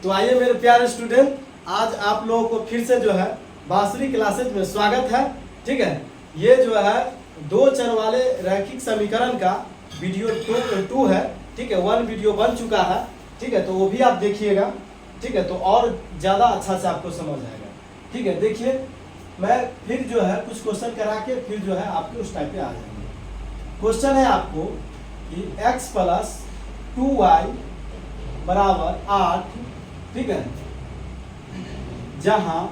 तो आइए मेरे प्यारे स्टूडेंट, आज आप लोगों को फिर से जो है बांसुरी क्लासेज में स्वागत है। ठीक है, ये जो है दो चर वाले रैखिक समीकरण का वीडियो टू है। ठीक है, 1 वीडियो बन चुका है। ठीक है, तो वो भी आप देखिएगा। ठीक है, तो और ज़्यादा अच्छा से आपको समझ आएगा। ठीक है, देखिए मैं फिर जो है कुछ क्वेश्चन करा के फिर जो है आपके उस टाइप पे आ जाएंगे। क्वेश्चन है आपको कि x + 2y = 8। ठीक है, जहां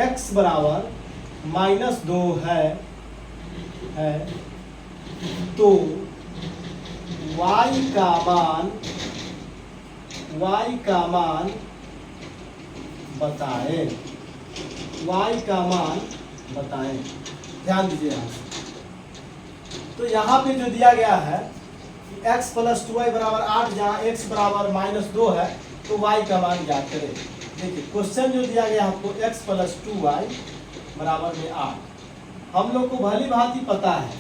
x बराबर -2 है तो y का मान बताएं। y का मान बताएं। ध्यान दीजिए यहाँ से। तो यहाँ पे जो दिया गया है कि x + 2y = 8, जहाँ x बराबर -2 है तो y का मान ज्ञात करें। देखिए क्वेश्चन जो दिया गया आपको x + 2y = 8, हम लोग को भली भांति पता है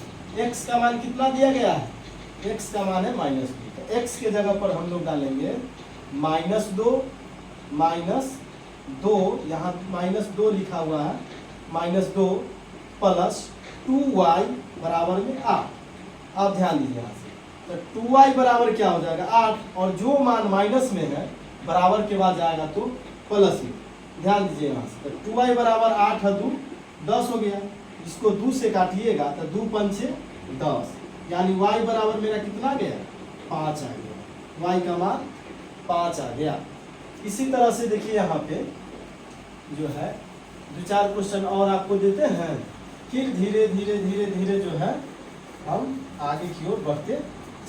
x का मान कितना दिया गया है। x का मान है -2, तो x के जगह पर हम लोग डालेंगे -2 यहाँ -2 लिखा हुआ है, -2 + 2y = 8। अब ध्यान दीजिए यहाँ से, तो 2y बराबर क्या हो जाएगा 8, और जो मान माइनस में है बराबर के बाद जाएगा तो प्लस में। ध्यान दीजिए यहाँ से, तो 2y बराबर 8 है 2 10 हो गया। इसको 2 से काटिएगा तो 2 5 10, यानी y बराबर मेरा कितना गया 5 आ गया। y का मान 5 आ गया। इसी तरह से देखिए यहाँ पे जो है 2-4 क्वेश्चन और आपको देते हैं, फिर धीरे धीरे जो है हम आगे की ओर बढ़ते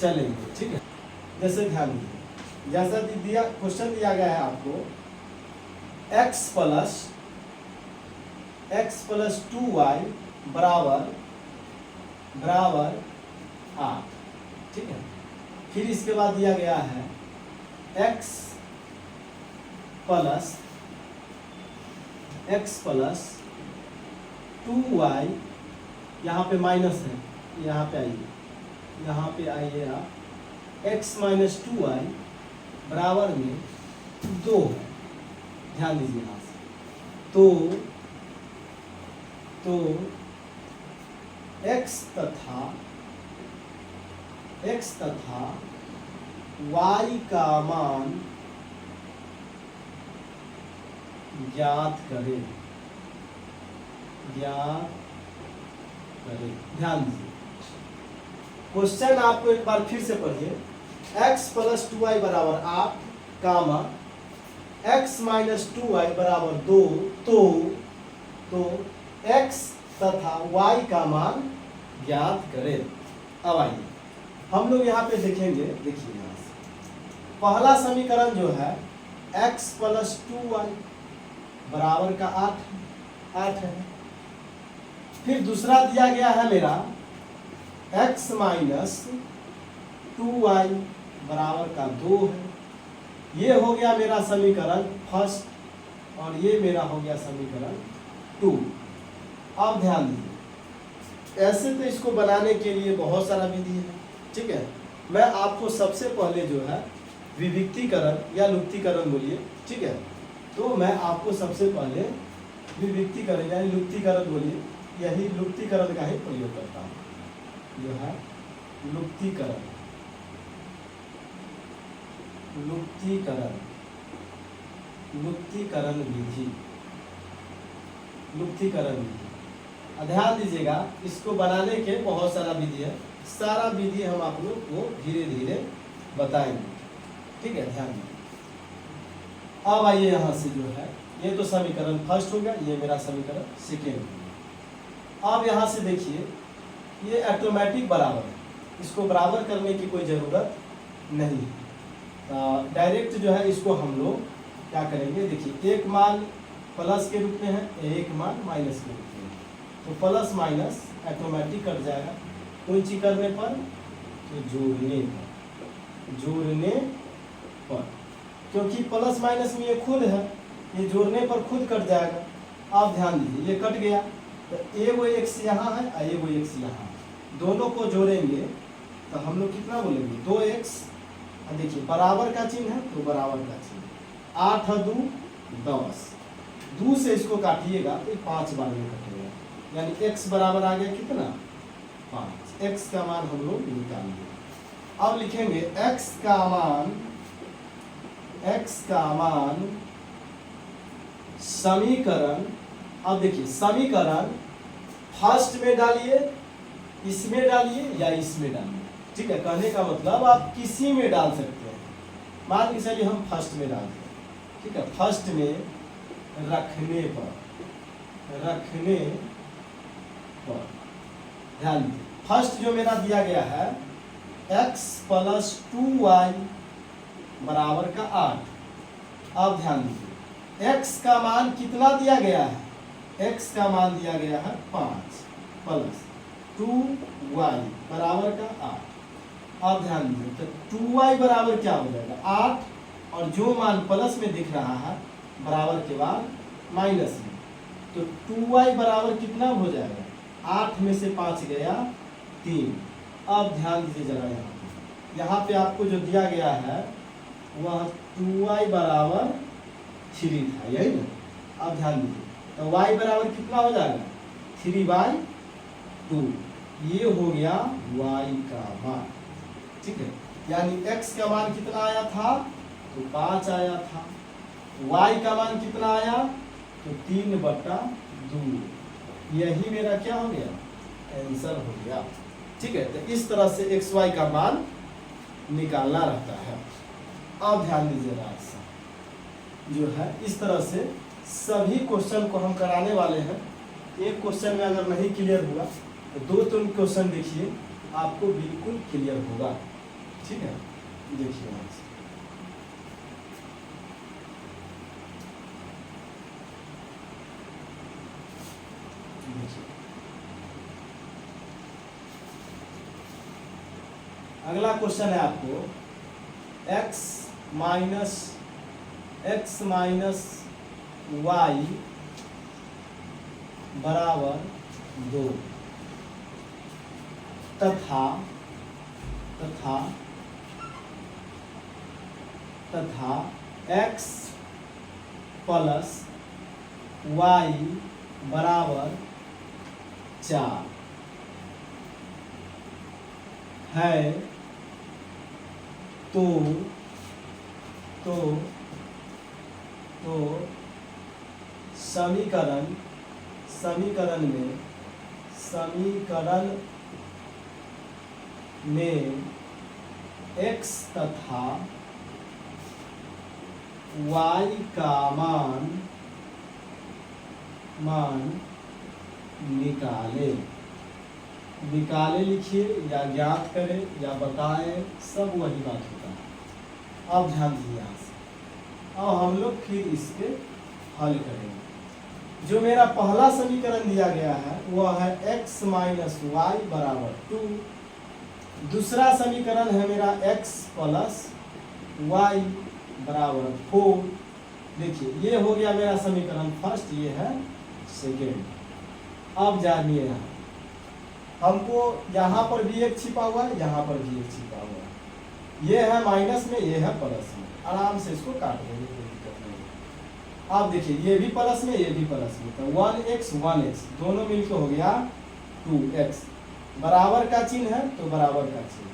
चलेंगे। ठीक है, जैसे ध्यान दीजिए, जैसा दिया क्वेश्चन दिया गया है आपको x + 2y बराबर 8। ठीक है, फिर इसके बाद दिया गया है x + 2y, यहाँ पे माइनस है, यहाँ पे आइए आप, x - 2y बराबर में 2 है। ध्यान दीजिए यहाँ से, तो x तथा y का मान ज्ञात करें। ध्यान दीजिए, क्वेश्चन आपको एक बार फिर से पढ़िए। x + 2y = 8, x - 2y = 2, तो x तथा y का मान ज्ञात करें। अब आइए हम लोग यहाँ पे देखेंगे। देखिए यहाँ से पहला समीकरण जो है x + 2y बराबर का 8 है। फिर दूसरा दिया गया है मेरा x - 2y बराबर का 2 है। ये हो गया मेरा समीकरण फर्स्ट, और ये मेरा हो गया समीकरण 2। अब ध्यान दीजिए, ऐसे तो इसको बनाने के लिए बहुत सारा विधि है। ठीक है, मैं आपको सबसे पहले जो है विविक्तीकरण या लुप्तीकरण बोलिए। ठीक है, तो मैं आपको सबसे पहले विविक्तीकरण यानी लुप्तीकरण बोलिए, यही लुप्तीकरण का ही प्रयोग करता हूँ, जो है लुप्तीकरण विधि। ध्यान दीजिएगा, इसको बनाने के बहुत सारा विधि है, सारा विधि हम आप लोग को धीरे धीरे बताएंगे। ठीक है, ध्यान दीजिए। अब आइए यहाँ से जो है, ये तो समीकरण फर्स्ट हो गया, ये मेरा समीकरण सेकेंड। अब यहाँ से देखिए, ये ऑटोमेटिक बराबर है, इसको बराबर करने की कोई ज़रूरत नहीं है। डायरेक्ट जो है इसको हम लोग क्या करेंगे, देखिए एक मान प्लस के रूप में है, एक मान माइनस के रूप में, तो प्लस माइनस ऑटोमेटिक कट जाएगा। कोई चीज करने पर, तो जोड़ने पर, क्योंकि प्लस माइनस में ये खुद है, ये जोड़ने पर खुद कट जाएगा। आप ध्यान दीजिए, ये कट गया, तो एगो x यहाँ है और एगो x यहाँ है, दोनों को जोड़ेंगे तो हम लोग कितना बोलेंगे 2x, देखिए बराबर का चिन्ह है तो बराबर का चिन्ह, 8 और 2 10, 2 से इसको काटिएगा तो 5 बार में कटेगा, यानी x बराबर आ गया कितना 5। x का मान हम लोग निकाल लिया। अब लिखेंगे x का मान समीकरण, अब देखिए समीकरण फर्स्ट में डालिए, इसमें डालिए या इसमें डालिए, ठीक है। कहने का मतलब आप किसी में डाल सकते हैं। मान के चलिए हम फर्स्ट में डालते हैं, ठीक है। फर्स्ट में रखने पर ध्यान दीजिए, फर्स्ट जो मेरा दिया गया है x + 2y बराबर का 8। अब ध्यान दीजिए x का मान कितना दिया गया है, x का मान दिया गया है 5 + 2y बराबर का 8। अब ध्यान दीजिए तो 2y बराबर क्या हो जाएगा 8, और जो मान प्लस में दिख रहा है बराबर के बाद माइनस में, तो 2y बराबर कितना हो जाएगा 8 में से 5 गया 3। अब ध्यान दीजिए जरा यहाँ पे आपको जो दिया गया है वह 2y बराबर 3 था, यही ना। अब ध्यान दीजिए तो y बराबर कितना हो जाएगा 3/2, ये हो गया y का मान, ठीक है। यानी x का मान कितना आया था तो 5 आया था, y का मान कितना आया तो 3/2, यही मेरा क्या हो गया आंसर हो गया, ठीक है। तो इस तरह से x y का मान निकालना रहता है। अब ध्यान दीजिएगा जो है इस तरह से सभी क्वेश्चन को हम कराने वाले हैं। एक क्वेश्चन में अगर नहीं क्लियर हुआ तो 2-3 क्वेश्चन देखिए आपको बिल्कुल क्लियर होगा, ठीक है। देखिए अगला क्वेश्चन है आपको x माइनस y बराबर 2 तथा x + y बराबर 4 है, तो समीकरण में x तथा y का मान निकाले लिखिए या ज्ञात करें या बताएं, सब वही बात होता है। अब ध्यान दीजिए यहाँ से, अब हम लोग फिर इसके हल करेंगे। जो मेरा पहला समीकरण दिया गया है वह है x - y बराबर 2। दूसरा समीकरण है मेरा x + y बराबर 4। देखिए ये हो गया मेरा समीकरण फर्स्ट, ये है सेकेंड। अब जानिए हमको यहाँ पर भी एक छिपा हुआ है, यहाँ पर भी एक छिपा हुआ है, ये है माइनस में, ये है प्लस में। आराम से इसको काट देंगे, कोई दिक्कत नहीं। अब देखिए ये भी प्लस में, ये भी प्लस में, तो 1x दोनों मिलकर हो गया 2x, बराबर का चिन्ह है तो बराबर का चिन्ह,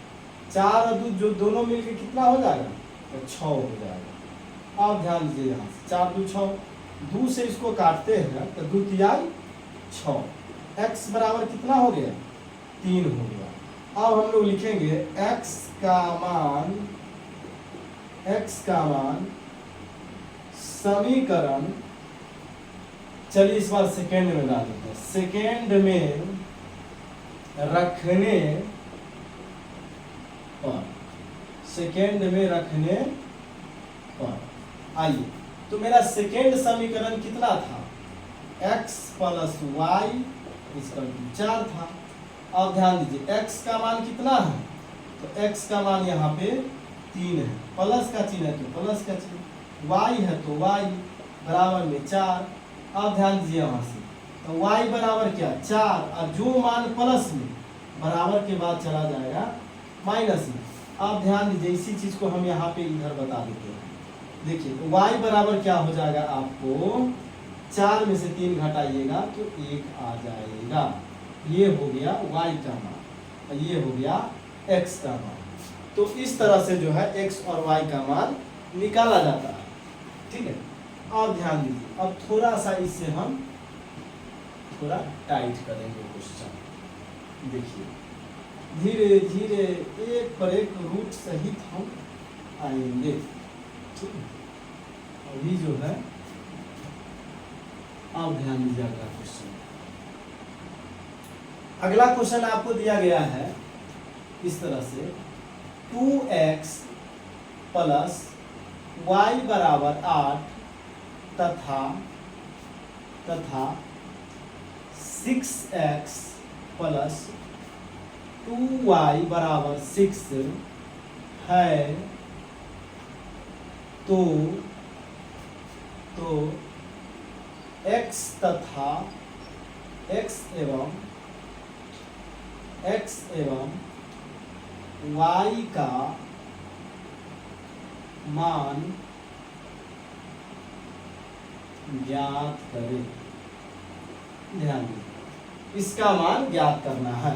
4 और 2 जो दोनों मिलकर कितना हो जाएगा तो 6 हो जाएगा। अब ध्यान दीजिए यहाँ से 4 2 6, 2 से इसको काटते हैं तो 2 तिहाई 6, x बराबर कितना हो गया 3 हो गया। अब हम लोग लिखेंगे x का मान समीकरण, चलिए इस बार सेकेंड में डाल देते हैं, सेकेंड में रखने पर आइए तो मेरा सेकेंड समीकरण कितना था x + y = 4 था। अब ध्यान दीजिए x का मान कितना है तो x का मान यहाँ पे 3 है, प्लस का चिन्ह है तो प्लस का चिन्ह, y है तो y बराबर में 4। अब ध्यान दीजिए यहाँ से तो y बराबर क्या 4, और जो मान प्लस में बराबर के बाद चला जाएगा माइनस में। आप ध्यान दीजिए, इसी चीज को हम यहाँ पे इधर बता देते हैं। देखिए y बराबर क्या हो जाएगा, आपको 4 में से 3 घटाइएगा तो 1 आ जाएगा। ये हो गया y का मान, ये हो गया x का मान। तो इस तरह से जो है x और y का मान निकाला जाता है। ठीक है, आप ध्यान दीजिए। अब थोड़ा सा इससे हम थोड़ा टाइट करेंगे क्वेश्चन। देखिए धीरे धीरे एक पर एक रूट सहित हम आएंगे। ठीक है, अभी जो है आप ध्यान दीजिए। अगला क्वेश्चन, अगला क्वेश्चन आपको दिया गया है इस तरह से 2x प्लस y बराबर 8 तथा 6x प्लस 2y बराबर 6 है। तो x तथा x एवं y का मान ज्ञात करें। ध्यान दीजिए, इसका मान ज्ञात करना है।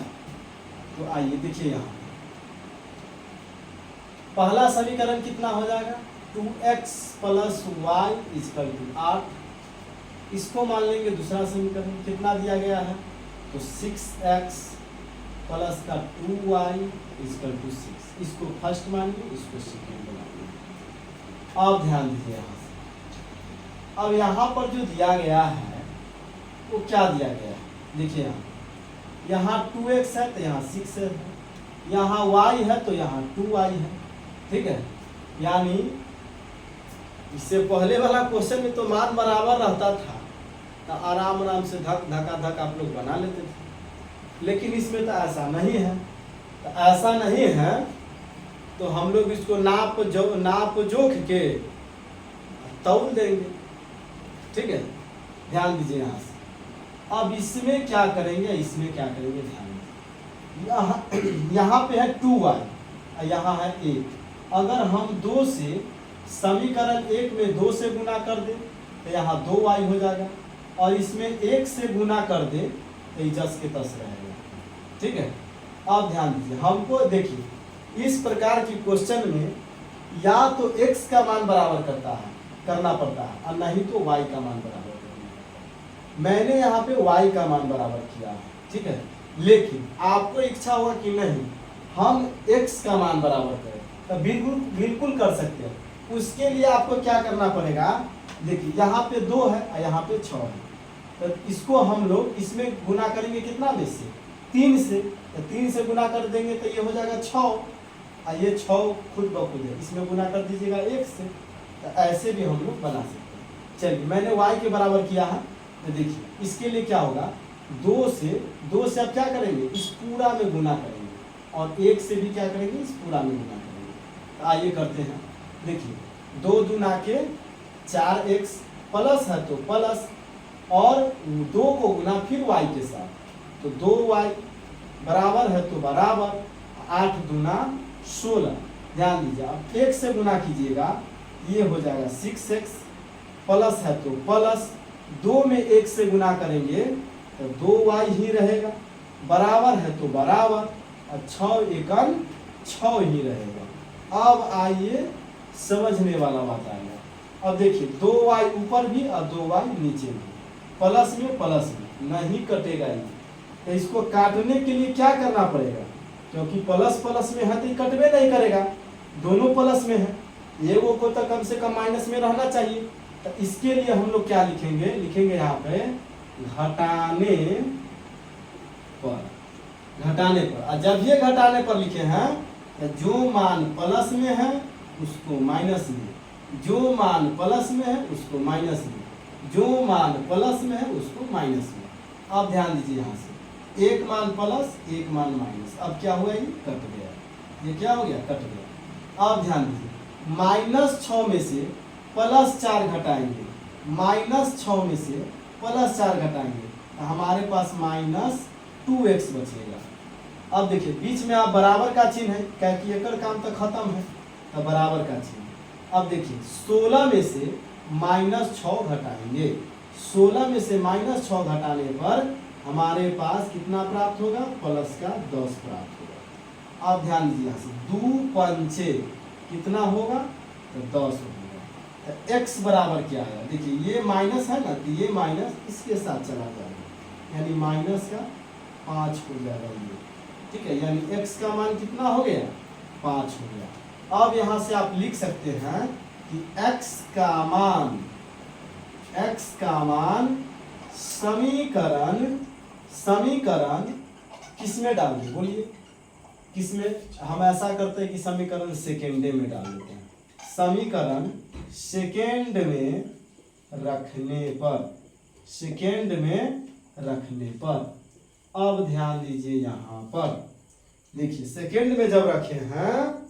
तो आइए देखिए, यहाँ पहला समीकरण कितना हो जाएगा, 2x plus y equal to 8। इसको मान लेंगे दूसरा समीकरण कितना दिया गया है, तो 6x प्लस का 2y इक्वल टू 6। इसको फर्स्ट मानिए, इसको सेकेंड मानिए। अब ध्यान दीजिए यहाँ से, अब यहाँ पर जो दिया गया है वो क्या दिया गया है, देखिए यहाँ 2x है तो यहाँ 6 है, यहाँ y है तो यहाँ 2y है। ठीक है, यानी इससे पहले वाला क्वेश्चन में तो मान बराबर रहता था, तो आराम से धक आप लोग बना लेते थे। लेकिन इसमें तो ऐसा नहीं है। तो ऐसा नहीं है तो हम लोग इसको नाप जोख के तौल देंगे। ठीक है, ध्यान दीजिए यहाँ से। अब इसमें क्या करेंगे, ध्यान दीजिए। यहाँ पे है 2y, यहाँ है 1। अगर हम 2 से समीकरण 1 में 2 से गुना कर दें तो यहाँ 2y हो जाएगा, और इसमें 1 से गुना कर दें तो ये जस के तस रहेगा। ठीक है, अब ध्यान दीजिए। हमको देखिए इस प्रकार की क्वेश्चन में या तो x का मान बराबर करना पड़ता है, और नहीं तो y का मान बराबर करना पड़ता है। मैंने यहाँ पे y का मान बराबर किया है। ठीक है, लेकिन आपको इच्छा होगा कि नहीं हम x का मान बराबर करें, तो बिल्कुल कर सकते हैं। उसके लिए आपको क्या करना पड़ेगा, देखिए यहाँ पे 2 है और यहाँ पे 6 है। तो इसको हम लोग इसमें गुना करेंगे कितना में से, 3 से। तो 3 से गुना कर देंगे तो ये हो जाएगा 6, और ये 6 खुद ब खुद है, इसमें गुना कर दीजिएगा 1 से। तो ऐसे भी हम लोग बना सकते हैं। चलिए, मैंने y के बराबर किया है। तो देखिए इसके लिए क्या होगा, 2 से आप क्या करेंगे, इस पूरा में गुना करेंगे, और 1 से भी क्या करेंगे, इस पूरा में गुना करेंगे। तो आइए करते हैं। देखिए 2 दूना के 4x प्लस है तो प्लस, और 2 को गुना फिर y के साथ, तो 2y बराबर है तो बराबर, 8 दूना 16। ध्यान दीजिए, अब 1 से गुना कीजिएगा, ये हो जाएगा 6x प्लस है तो प्लस, 2 में 1 से गुना करेंगे तो 2y ही रहेगा, बराबर है तो बराबर, और 6 एकन 6 ही रहेगा। अब आइए समझने वाला बात आएगा। अब देखिए 2y ऊपर भी और 2y नीचे भी, प्लस में नहीं कटेगा ये। तो इसको काटने के लिए क्या करना पड़ेगा, क्योंकि प्लस में है तो ये कटवे नहीं करेगा, दोनों प्लस में है, एगो को तो कम से कम माइनस में रहना चाहिए। तो इसके लिए हम लोग क्या लिखेंगे यहाँ पे घटाने पर। और जब ये घटाने पर लिखे हैं तो जो मान प्लस में है उसको माइनस में, जो मान प्लस में है उसको माइनस में, जो मान प्लस में है उसको माइनस में। अब ध्यान दीजिए यहाँ से, एक मान प्लस एक मान माइनस। अब क्या हुआ, ये कट गया, ये क्या हो गया, कट गया। अब ध्यान दीजिए, -6 में से +4 घटाएंगे, -6 में से +4 घटाएंगे तो हमारे पास -2x बचेगा। अब देखिए बीच में आप बराबर का चिन्ह है, कैलकुलेटर काम तो खत्म है, तो बराबर का चिन्ह। अब देखिए 16 में से -6 घटाएंगे, 16 में से -6 घटाने पर हमारे पास कितना प्राप्त होगा, प्लस का 10 प्राप्त होगा। अब ध्यान दीजिए यहाँ से 2 पंचे कितना होगा, तो 10 होगा। तो x बराबर क्या है, देखिए ये माइनस है ना, तो ये माइनस इसके साथ चला जाएगा, यानी माइनस का 5 हो जाएगा ये, ठीक है। यानी x का मान कितना हो गया, 5 हो गया। अब यहाँ से आप लिख सकते हैं कि x का मान समीकरण किसमें डालेंगे, बोलिए किसमें। हम ऐसा करते हैं कि समीकरण सेकेंडे में डाल देते हैं, समीकरण सेकेंड में रखने पर अब ध्यान दीजिए यहाँ पर, देखिए सेकेंड में जब रखे हैं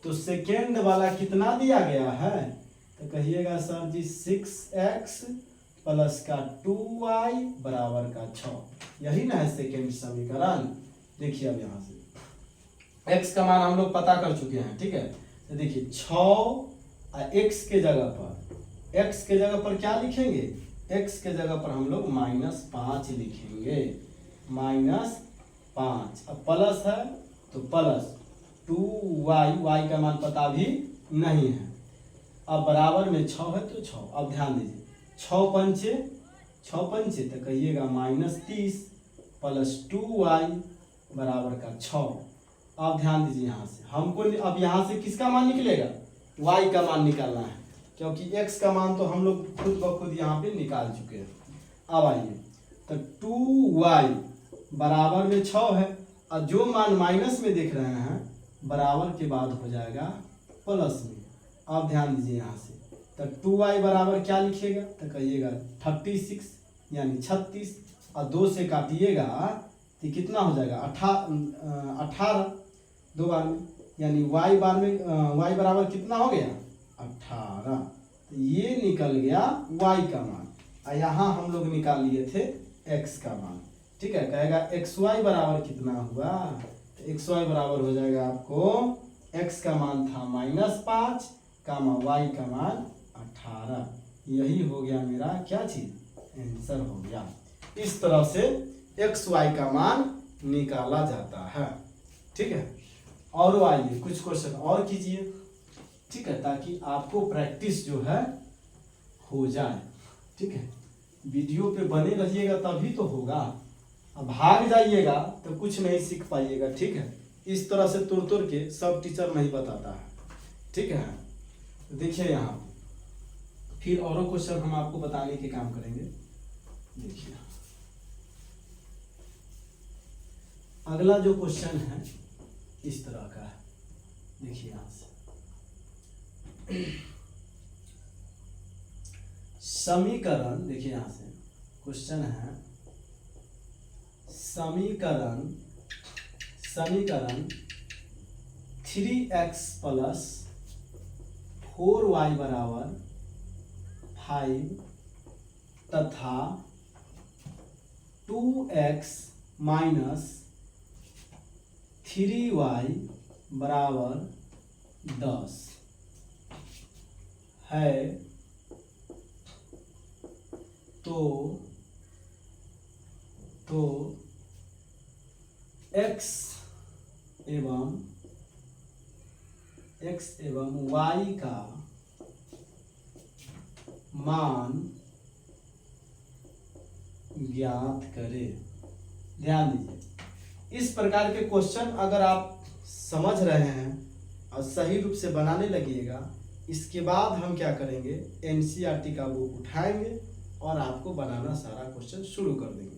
तो सेकेंड वाला कितना दिया गया है, तो कहिएगा सर जी 6x प्लस का 2y बराबर का 6, यही ना है सेकेंड समीकरण। देखिए अब यहाँ से x का मान हम लोग पता कर चुके हैं, ठीक है। तो देखिए 6 x के जगह पर क्या लिखेंगे, x के जगह पर हम लोग -5 लिखेंगे, -5। अब प्लस है तो प्लस 2y का मान पता भी नहीं है। अब बराबर में 6 है तो 6। अब ध्यान दीजिए 6 पंचे तो कहिएगा -30 प्लस 2y बराबर का 6। अब ध्यान दीजिए यहाँ से हमको अब यहाँ से किसका मान निकलेगा, y का मान निकालना है, क्योंकि x का मान तो हम लोग खुद ब खुद यहाँ पे निकाल चुके हैं। अब आइए तो 2y बराबर में 6 है, और जो मान माइनस में देख रहे हैं बराबर के बाद हो जाएगा प्लस में। अब ध्यान दीजिए यहाँ से तो 2y बराबर क्या लिखिएगा, तो कहिएगा 36 यानी 36, और 2 से काटिएगा तो कितना हो जाएगा 18 दो बार में, यानी y बराबर कितना हो गया 18। तो ये निकल गया y का मान, और यहाँ हम लोग निकाल लिए थे x का मान, ठीक है। कहेगा xy बराबर कितना हुआ, तो xy बराबर हो जाएगा आपको, x का मान था -5 कामा y का मान 18, यही हो गया मेरा क्या चीज, आंसर हो गया। इस तरह से xy का मान निकाला जाता है, ठीक है। और आइए कुछ क्वेश्चन और कीजिए, ठीक है, ताकि आपको प्रैक्टिस जो है हो जाए, ठीक है। वीडियो पे बने रहिएगा तभी तो होगा, अब भाग जाइएगा तो कुछ नहीं सीख पाइएगा, ठीक है। इस तरह से तुर के सब टीचर नहीं बताता है, ठीक है। तो देखिए यहाँ फिर और क्वेश्चन हम आपको बताने के काम करेंगे। देखिए अगला जो क्वेश्चन है इस तरह का है, देखिए यहाँ से समीकरण, देखिए यहाँ से क्वेश्चन है समीकरण 3x प्लस 4y बराबर 5 तथा 2x माइनस 3y बराबर 10 है, तो x एवं y का मान ज्ञात करें। ध्यान दीजिए इस प्रकार के क्वेश्चन अगर आप समझ रहे हैं और सही रूप से बनाने लगिएगा, इसके बाद हम क्या करेंगे, एनसीईआरटी का बुक उठाएंगे और आपको बनाना सारा क्वेश्चन शुरू कर देंगे,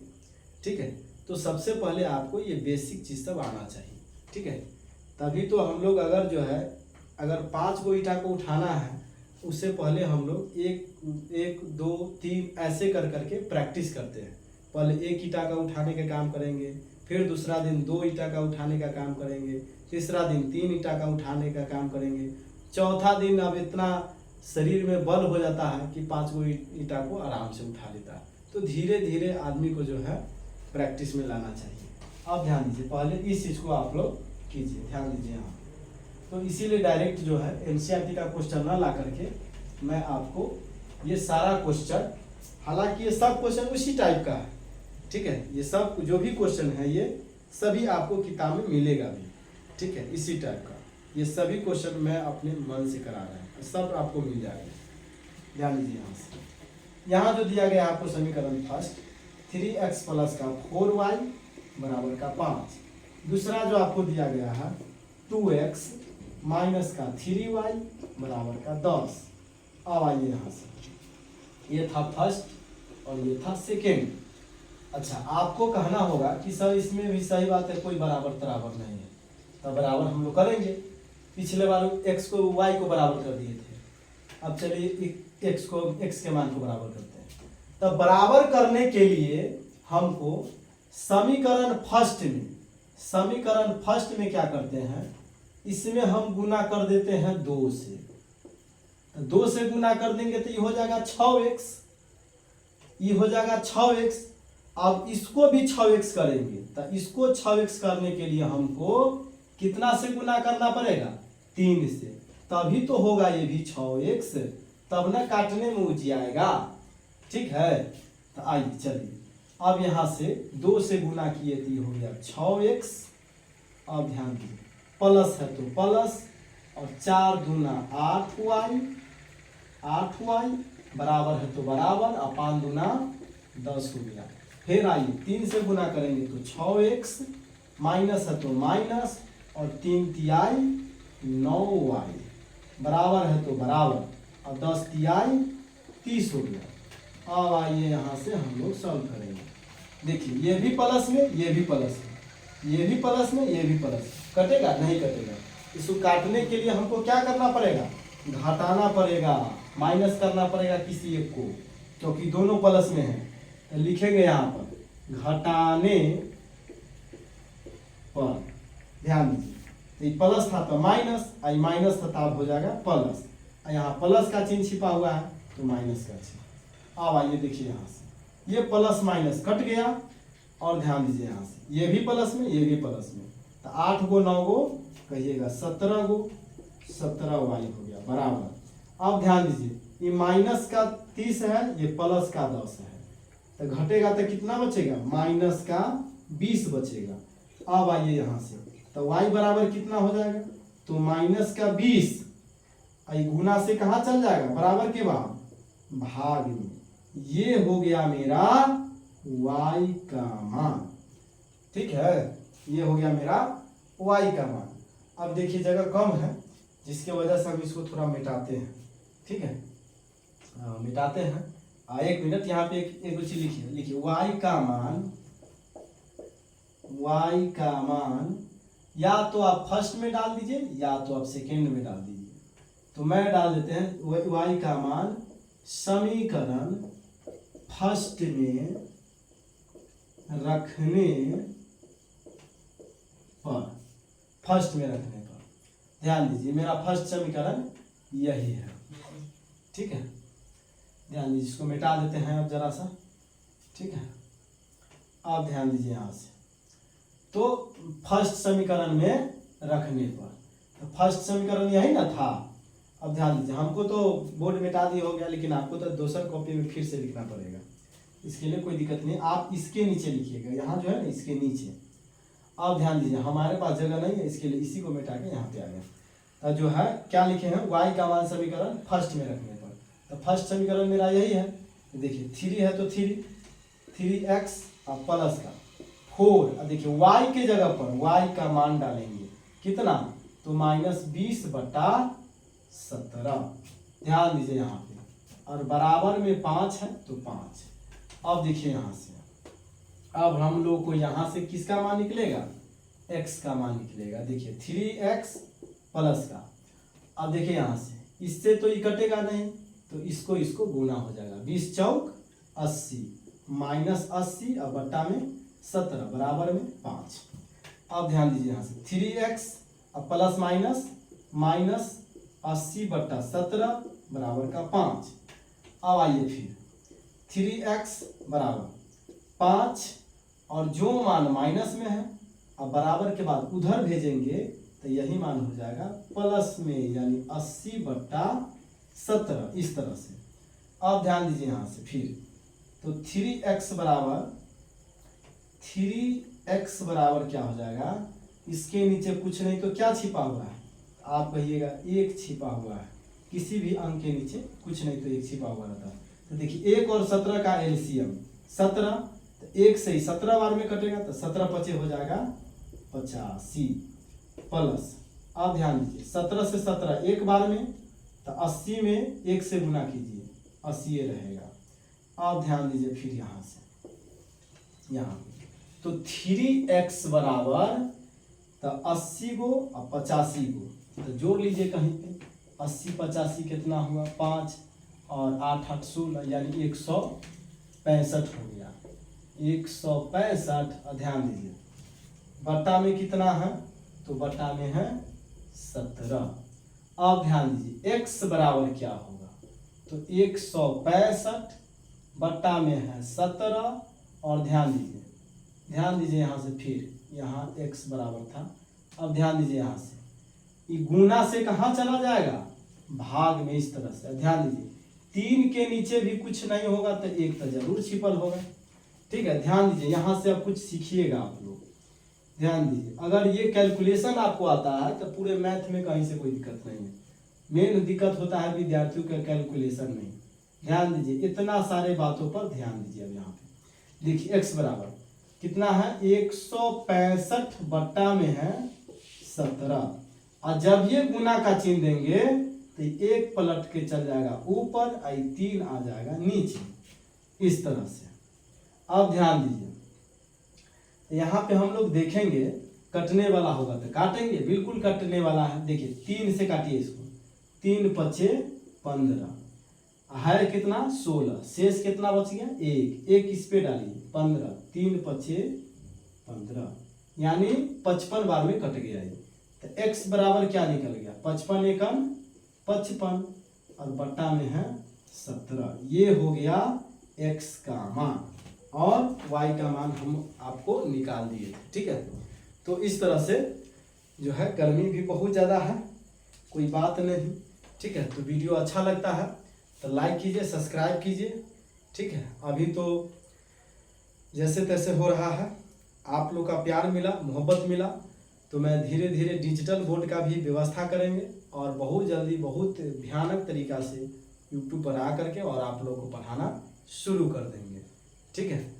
ठीक है। तो सबसे पहले आपको ये बेसिक चीज़ सब आना चाहिए, ठीक है। तभी तो हम लोग अगर 5 गो ईंटा को उठाना है, उससे पहले हम लोग 1 2 3 ऐसे कर करके प्रैक्टिस करते हैं। पहले 1 ईंटा का उठाने का काम करेंगे, फिर दूसरा दिन 2 ईंटा का उठाने का काम करेंगे, तीसरा दिन 3 ईंटा का उठाने का काम करेंगे, चौथा दिन अब इतना शरीर में बल हो जाता है कि 5 गो ईंटा को आराम से उठा लेता है। तो धीरे धीरे आदमी को जो है प्रैक्टिस में लाना चाहिए। अब ध्यान दीजिए, पहले इस चीज को आप लोग कीजिए, ध्यान दीजिए यहाँ। तो इसीलिए डायरेक्ट जो है एनसीईआरटी का क्वेश्चन ना ला करके मैं आपको ये सारा क्वेश्चन, हालांकि ये सब क्वेश्चन उसी टाइप का है, ठीक है, ये सब जो भी क्वेश्चन है ये सभी आपको किताब में मिलेगा भी, ठीक है, इसी टाइप का ये सभी क्वेश्चन मैं अपने मन से करा रहा हूँ, सब आपको मिल जाएगा। ध्यान दीजिए यहाँ से, यहाँ जो दिया गया आपको समीकरण फर्स्ट 3x प्लस का 4y बराबर का 5, दूसरा जो आपको दिया गया है 2x माइनस का 3y बराबर का 10। अब आइए यहाँ से, ये था फर्स्ट और ये था सेकेंड। अच्छा, आपको कहना होगा कि सर इसमें भी सही बात है, कोई बराबर तराबर नहीं है, तब बराबर हम लोग करेंगे। पिछले बार x को y को बराबर कर दिए थे, अब चलिए x को x के मान को बराबर करते हैं। तब बराबर करने के लिए हमको समीकरण फर्स्ट में क्या करते हैं, इसमें हम गुना कर देते हैं 2 से। 2 से गुना कर देंगे तो ये हो जाएगा 6x, ये हो जाएगा 6x। अब इसको भी 6x करेंगे तो इसको 6x करने के लिए हमको कितना से गुना करना पड़ेगा, 3 से, तभी तो होगा ये भी 6x, तब ना काटने में उज आएगा, ठीक है। तो आइए चलिए, अब यहाँ से 2 से गुना किए तो ये हो गया 6x। अब ध्यान दीजिए, प्लस है तो प्लस, और 4 दूना 8y बराबर है तो बराबर, और 5 दूना 10 हो गया। फिर आइए 3 से गुना करेंगे तो 6x, माइनस है तो माइनस, और 3 तिहाई 9y बराबर है तो बराबर, और 10 तिहाई 30 हो गया। अब आइए यहाँ से हम लोग सॉल्व करेंगे। देखिए ये भी प्लस में, ये भी प्लस में, ये भी प्लस में, ये भी प्लस, कटेगा नहीं कटेगा। इसको काटने के लिए हमको क्या करना पड़ेगा, घटाना पड़ेगा, माइनस करना पड़ेगा किसी एक को, क्योंकि दोनों प्लस में है। तो लिखेंगे यहाँ पर घटाने पर, ध्यान दीजिए, तो ये प्लस था तो माइनस, आई माइनस था तब हो जाएगा प्लस, यहाँ प्लस का चिन्ह छिपा हुआ है तो माइनस का चिन्ह। अब आइए देखिए यहाँ से, ये प्लस माइनस कट गया, और ध्यान दीजिए यहाँ से ये भी प्लस में, ये भी प्लस में, तो 8 गो 9 गो कहिएगा 17 गो, 17y हो गया बराबर। अब ध्यान दीजिए, ये माइनस का 30 है, ये प्लस का 10 है, तो घटेगा तो कितना बचेगा, माइनस का 20 बचेगा। अब आइए यहाँ से, तो y बराबर कितना हो जाएगा, तो माइनस का 20, गुना से कहाँ चल जाएगा, बराबर के बाद भाग में, ये हो गया मेरा y का मान, ठीक है, ये हो गया मेरा y का मान। अब देखिए जगह कम है, जिसके वजह से हम इसको थोड़ा मिटाते हैं, ठीक है, मिटाते हैं। 1 मिनट यहाँ पे एक चीज लिखिए y का मान या तो आप फर्स्ट में डाल दीजिए या तो आप सेकेंड में डाल दीजिए। तो मैं डाल देते हैं y का मान समीकरण फर्स्ट में रखने पर, ध्यान दीजिए मेरा फर्स्ट समीकरण यही है, ठीक है, ध्यान दीजिए, इसको मिटा देते हैं अब जरा सा, ठीक है। अब ध्यान दीजिए यहाँ से, तो फर्स्ट समीकरण में रखने पर, तो फर्स्ट समीकरण यही ना था। अब ध्यान दीजिए, हमको तो बोर्ड मिटा दिया हो गया, लेकिन आपको तो दूसर कॉपी में फिर से लिखना पड़ेगा, इसके लिए कोई दिक्कत नहीं, आप इसके नीचे लिखिएगा, यहाँ जो है ना इसके नीचे। अब ध्यान दीजिए, हमारे पास जगह नहीं है, इसके लिए इसी को मिटा के यहाँ पे आ गया। तो जो है क्या लिखे हैं, y का मान समीकरण फर्स्ट में रखने पर, तो फर्स्ट समीकरण मेरा यही है। देखिए 3 है तो 3x और प्लस का 4, देखिए y के जगह पर y का मान डालेंगे कितना, तो -20/17, ध्यान दीजिए यहाँ पे, और बराबर में 5 है तो 5। अब देखिए यहाँ से, अब हम लोग को यहाँ से किसका मान निकलेगा, x का मान निकलेगा। देखिए 3x प्लस का, अब देखिए यहाँ से इससे तो ये कटेगा नहीं, तो इसको गुना हो जाएगा, 20 चौक 80, -80 और बट्टा में 17 बराबर में 5। अब ध्यान दीजिए यहाँ से 3x अब प्लस माइनस -80/17 बराबर का 5। अब आइए फिर 3x बराबर 5, और जो मान माइनस में है अब बराबर के बाद उधर भेजेंगे तो यही मान हो जाएगा प्लस में, यानी 80/17 इस तरह से। अब ध्यान दीजिए यहाँ से फिर, तो 3x बराबर क्या हो जाएगा, इसके नीचे कुछ नहीं तो क्या छिपा हुआ है, आप कहिएगा 1 छिपा हुआ है। किसी भी अंक के नीचे कुछ नहीं तो 1 छिपा हुआ रहता है। तो देखिए 1 और 17 का एलसीएम 17, तो 1 से ही 17 बार में कटेगा तो 17 पचे हो जाएगा 85 प्लस। अब ध्यान दीजिए 17 से 17 एक बार में, तो 80 में 1 से गुना कीजिए 80 रहेगा। अब ध्यान दीजिए फिर यहाँ से यहाँ, तो 3x बराबर, तो 80 को और 85 को तो जोड़ लीजिए कहीं पे, 80 85 कितना हुआ 5 और 8 8 16, यानी 165 हो गया 165। ध्यान दीजिए बट्टा में कितना है, तो बट्टा में है 17। अब ध्यान दीजिए x बराबर क्या होगा, तो 165 बट्टा में है 17, और ध्यान दीजिए यहाँ से फिर यहाँ x बराबर था। अब ध्यान दीजिए यहाँ से ये गुना से कहाँ चला जाएगा, भाग में, इस तरह से। ध्यान दीजिए 3 के नीचे भी कुछ नहीं होगा तो 1 तो जरूर छिपल होगा, ठीक है। ध्यान दीजिए यहाँ से अब कुछ सीखिएगा आप लोग। ध्यान दीजिए अगर ये कैलकुलेशन आपको आता है तो पूरे मैथ में कहीं से कोई दिक्कत नहीं है। मेन दिक्कत होता है विद्यार्थियों का कैलकुलेशन नहीं। ध्यान दीजिए इतना सारे बातों पर ध्यान दीजिए। अब यहाँ पे देखिए x बराबर कितना है, 165 बट्टा में है 17, और जब ये गुना का चिन्ह देंगे तो 1 पलट के चल जाएगा ऊपर, 3 आ जाएगा नीचे, इस तरह से। अब ध्यान दीजिए यहाँ पे हम लोग देखेंगे कटने वाला होगा तो काटेंगे, बिल्कुल कटने वाला है। देखिए 3 से काटिए इसको, 3 पचे 15 है कितना 16, शेष कितना बच गया 1 इस पे डालिए 15, 3 पचे 15, यानी 55 बार में कट गया ये। तो x बराबर क्या निकल गया, 55 एकम 55 और बट्टा में है 17। ये हो गया x का मान और y का मान हम आपको निकाल दिए थे, ठीक है। तो इस तरह से जो है, गर्मी भी बहुत ज़्यादा है, कोई बात नहीं, ठीक है। तो वीडियो अच्छा लगता है तो लाइक कीजिए, सब्सक्राइब कीजिए, ठीक है। अभी तो जैसे तैसे हो रहा है, आप लोग का प्यार मिला, मोहब्बत मिला, तो मैं धीरे धीरे डिजिटल बोर्ड का भी व्यवस्था करेंगे और बहुत जल्दी बहुत भयानक तरीक़ा से यूट्यूब पर आ करके और आप लोगों को पढ़ाना शुरू कर देंगे, ठीक है।